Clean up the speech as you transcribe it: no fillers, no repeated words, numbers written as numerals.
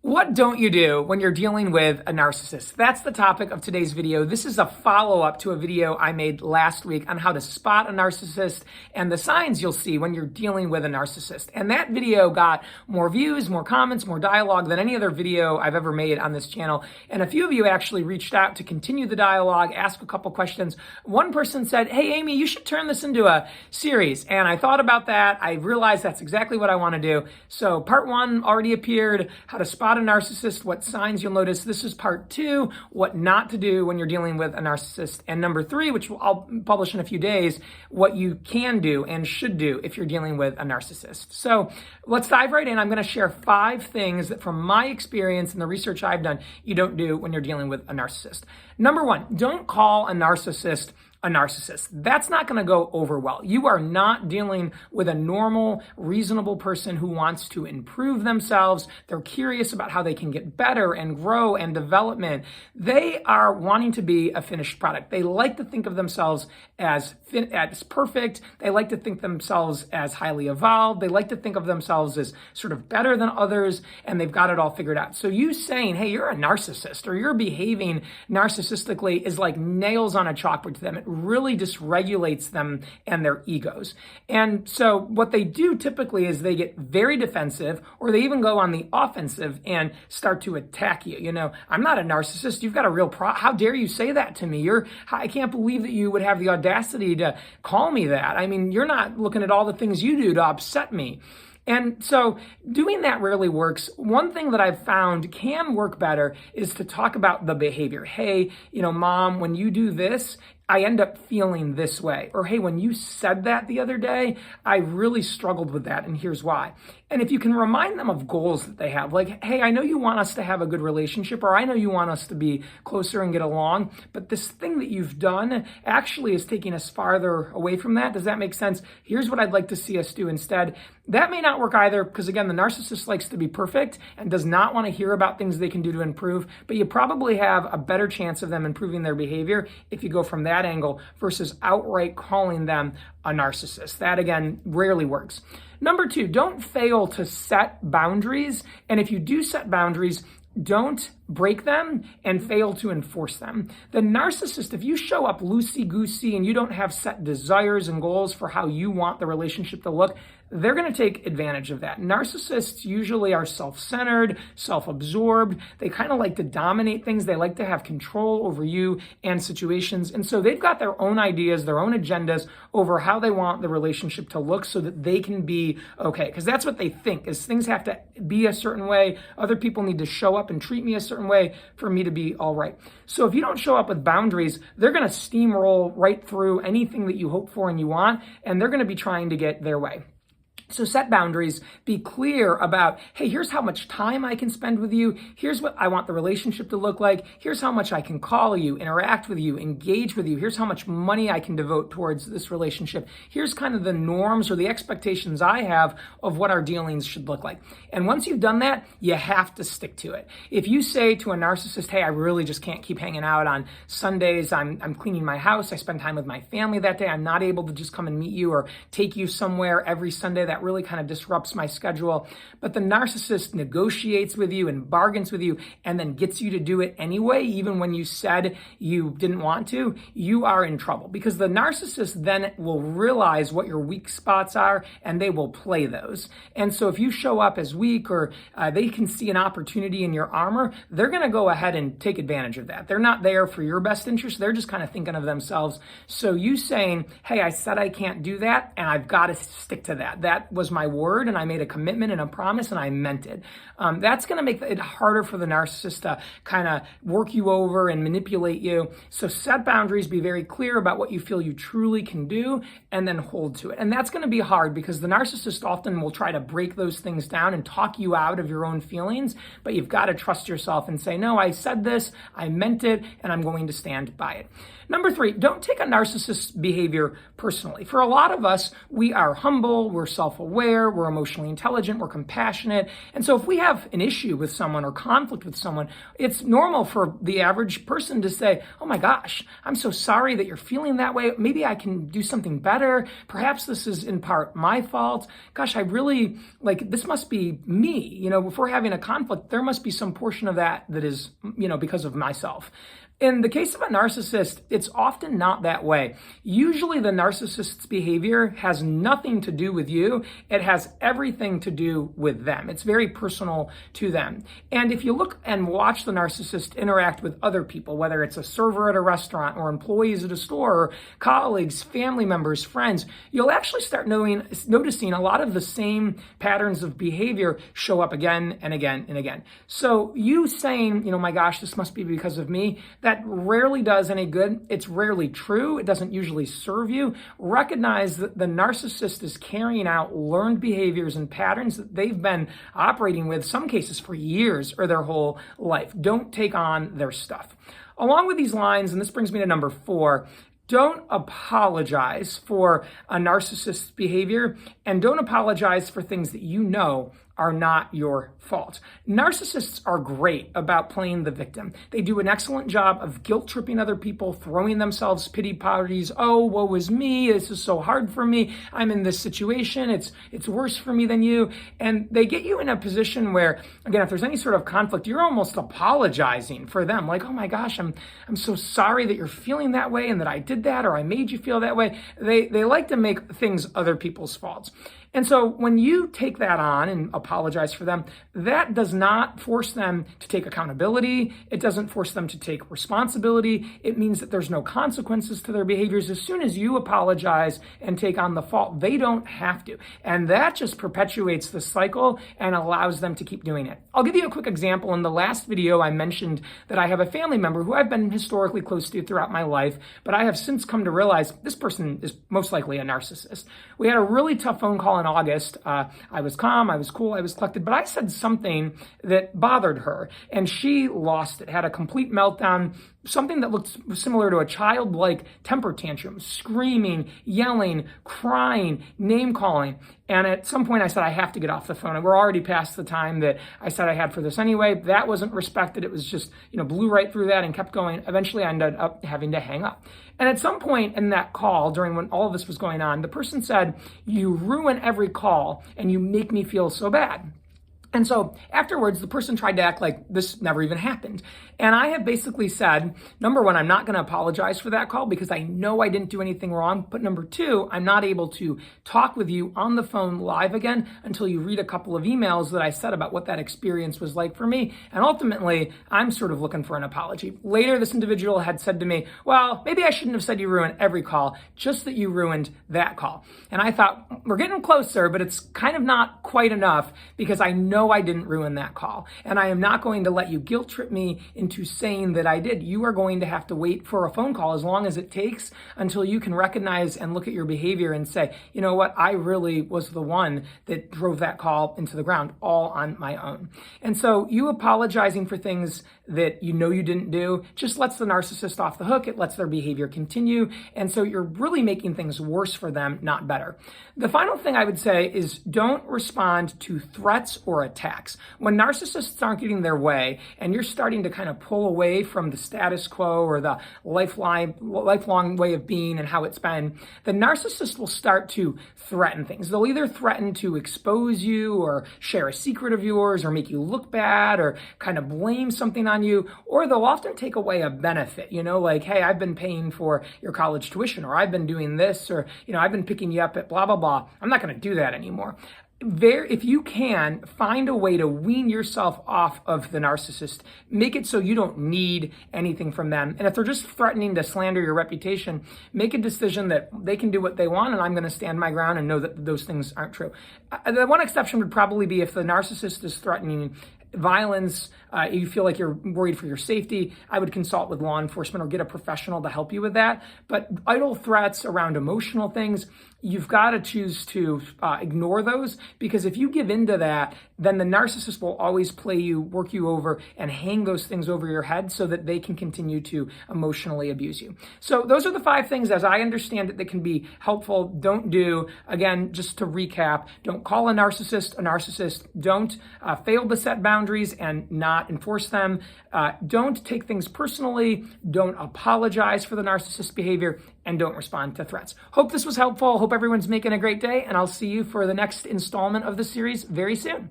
What don't you do when you're dealing with a narcissist? That's the topic of today's video. This is a follow-up to a video I made last week on how to spot a narcissist and the signs you'll see when you're dealing with a narcissist. And that video got more views, more comments, more dialogue than any other video I've ever made on this channel. And a few of you actually reached out to continue the dialogue, ask a couple questions. One person said, "Hey, Amy, you should turn this into a series." And I thought about that. I realized that's exactly what I want to do. So part one already appeared, how to spot a narcissist, what signs you'll notice. This is part two, what not to do when you're dealing with a narcissist. And number three, which I'll publish in a few days, what you can do and should do if you're dealing with a narcissist. So let's dive right in. I'm going to share 5 things that from my experience and the research I've done, you don't do when you're dealing with a narcissist. Number 1, don't call a narcissist a narcissist. That's not going to go over well. You are not dealing with a normal, reasonable person who wants to improve themselves. They're curious about how they can get better and grow and development. They are wanting to be a finished product. They like to think of themselves as perfect. They like to think themselves as highly evolved. They like to think of themselves as sort of better than others, and they've got it all figured out. So you saying, "Hey, you're a narcissist," or "you're behaving narcissistically," is like nails on a chalkboard to them. It really dysregulates them and their egos. And so what they do typically is they get very defensive, or they even go on the offensive and start to attack you. You know, "I'm not a narcissist. You've got a real problem. How dare you say that to me? I can't believe that you would have the audacity to call me that. I mean, you're not looking at all the things you do to upset me." And so doing that rarely works. One thing that I've found can work better is to talk about the behavior. "Hey, Mom, when you do this, I end up feeling this way." Or, "Hey, when you said that the other day, I really struggled with that, and here's why." And if you can remind them of goals that they have, like, "Hey, I know you want us to have a good relationship," or "I know you want us to be closer and get along, but this thing that you've done actually is taking us farther away from that. Does that make sense? Here's what I'd like to see us do instead." That may not work either, because again, the narcissist likes to be perfect and does not want to hear about things they can do to improve, but you probably have a better chance of them improving their behavior if you go from that angle versus outright calling them a narcissist. That, again, rarely works. Number 2, don't fail to set boundaries. And if you do set boundaries, don't break them and fail to enforce them. The narcissist, if you show up loosey-goosey and you don't have set desires and goals for how you want the relationship to look, they're going to take advantage of that. Narcissists usually are self-centered, self-absorbed. They kind of like to dominate things. They like to have control over you and situations. And so they've got their own ideas, their own agendas over how they want the relationship to look so that they can be okay. Because that's what they think, is things have to be a certain way. Other people need to show up and treat me a certain way for me to be all right. So if you don't show up with boundaries, they're going to steamroll right through anything that you hope for and you want, and they're going to be trying to get their way. So set boundaries, be clear about, "Hey, here's how much time I can spend with you. Here's what I want the relationship to look like. Here's how much I can call you, interact with you, engage with you. Here's how much money I can devote towards this relationship. Here's kind of the norms or the expectations I have of what our dealings should look like." And once you've done that, you have to stick to it. If you say to a narcissist, "Hey, I really just can't keep hanging out on Sundays. I'm cleaning my house. I spend time with my family that day. I'm not able to just come and meet you or take you somewhere every Sunday. That really kind of disrupts my schedule." But the narcissist negotiates with you and bargains with you and then gets you to do it anyway, even when you said you didn't want to. You are in trouble, because the narcissist then will realize what your weak spots are and they will play those. And so if you show up as weak, or they can see an opportunity in your armor, they're going to go ahead and take advantage of that. They're not there for your best interest. They're just kind of thinking of themselves. So you saying, "Hey, I said I can't do that, and I've got to stick to that. That was my word, and I made a commitment and a promise, and I meant it." That's going to make it harder for the narcissist to kind of work you over and manipulate you. So set boundaries, be very clear about what you feel you truly can do, and then hold to it. And that's going to be hard, because the narcissist often will try to break those things down and talk you out of your own feelings, but you've got to trust yourself and say, "No, I said this, I meant it, and I'm going to stand by it." Number 3, don't take a narcissist's behavior personally. For a lot of us, we are humble, we're self self-aware, we're emotionally intelligent, we're compassionate. And so if we have an issue with someone or conflict with someone, it's normal for the average person to say, oh my gosh, I'm so sorry that you're feeling that way. Maybe I can do something better. Perhaps this is in part my fault. Gosh, I really, this must be me. If we're having a conflict, there must be some portion of that is, because of myself. In the case of a narcissist, it's often not that way. Usually the narcissist's behavior has nothing to do with you. It has everything to do with them. It's very personal to them. And if you look and watch the narcissist interact with other people, whether it's a server at a restaurant or employees at a store, or colleagues, family members, friends, you'll actually start noticing a lot of the same patterns of behavior show up again and again and again. So you saying, my gosh, this must be because of me, that rarely does any good. It's rarely true. It doesn't usually serve you. Recognize that the narcissist is carrying out learned behaviors and patterns that they've been operating with, some cases for years or their whole life. Don't take on their stuff. Along with these lines, and this brings me to number 4, don't apologize for a narcissist's behavior, and don't apologize for things that you know are not your fault. Narcissists are great about playing the victim. They do an excellent job of guilt-tripping other people, throwing themselves pity parties. Oh, woe is me. This is so hard for me. I'm in this situation. It's worse for me than you. And they get you in a position where, again, if there's any sort of conflict, you're almost apologizing for them. Like, oh my gosh, I'm so sorry that you're feeling that way and that I did that or I made you feel that way. They like to make things other people's faults. And so when you take that on and apologize for them, that does not force them to take accountability. It doesn't force them to take responsibility. It means that there's no consequences to their behaviors. As soon as you apologize and take on the fault, they don't have to. And that just perpetuates the cycle and allows them to keep doing it. I'll give you a quick example. In the last video, I mentioned that I have a family member who I've been historically close to throughout my life, but I have since come to realize this person is most likely a narcissist. We had a really tough phone call in August. I was calm, I was cool, I was collected, but I said something that bothered her, and she lost it, had a complete meltdown, something that looked similar to a childlike temper tantrum, screaming, yelling, crying, name-calling. And at some point I said, I have to get off the phone. And we're already past the time that I said I had for this anyway. That wasn't respected. It was just, blew right through that and kept going. Eventually I ended up having to hang up. And at some point in that call, during when all of this was going on, the person said, you ruin every call and you make me feel so bad. And so afterwards, the person tried to act like this never even happened. And I have basically said, number one, I'm not going to apologize for that call because I know I didn't do anything wrong. But number two, I'm not able to talk with you on the phone live again until you read a couple of emails that I said about what that experience was like for me. And ultimately, I'm sort of looking for an apology. Later, this individual had said to me, well, maybe I shouldn't have said you ruined every call, just that you ruined that call. And I thought, we're getting closer, but it's kind of not quite enough because I know I didn't ruin that call. And I am not going to let you guilt trip me into saying that I did. You are going to have to wait for a phone call as long as it takes until you can recognize and look at your behavior and say, you know what, I really was the one that drove that call into the ground all on my own. And so you apologizing for things that you know you didn't do just lets the narcissist off the hook. It lets their behavior continue. And so you're really making things worse for them, not better. The final thing I would say is don't respond to threats or attacks. When narcissists aren't getting their way and you're starting to kind of pull away from the status quo or the lifelong way of being and how it's been, the narcissist will start to threaten things. They'll either threaten to expose you or share a secret of yours or make you look bad or kind of blame something on you, or they'll often take away a benefit, like, hey, I've been paying for your college tuition, or I've been doing this, or, I've been picking you up at blah, blah, blah. I'm not going to do that anymore. If you can, find a way to wean yourself off of the narcissist, make it so you don't need anything from them. And if they're just threatening to slander your reputation, make a decision that they can do what they want and I'm going to stand my ground and know that those things aren't true. The one exception would probably be if the narcissist is threatening violence, you feel like you're worried for your safety, I would consult with law enforcement or get a professional to help you with that. But idle threats around emotional things, you've got to choose to ignore those, because if you give into that, then the narcissist will always play you, work you over, and hang those things over your head so that they can continue to emotionally abuse you. So those are the 5 things, as I understand it, that can be helpful. Don't do. Again, just to recap, don't call a narcissist a narcissist. Don't fail to set boundaries and not enforce them. Don't take things personally. Don't apologize for the narcissist behavior, and don't respond to threats. Hope this was helpful. Hope everyone's making a great day, and I'll see you for the next installment of the series very soon.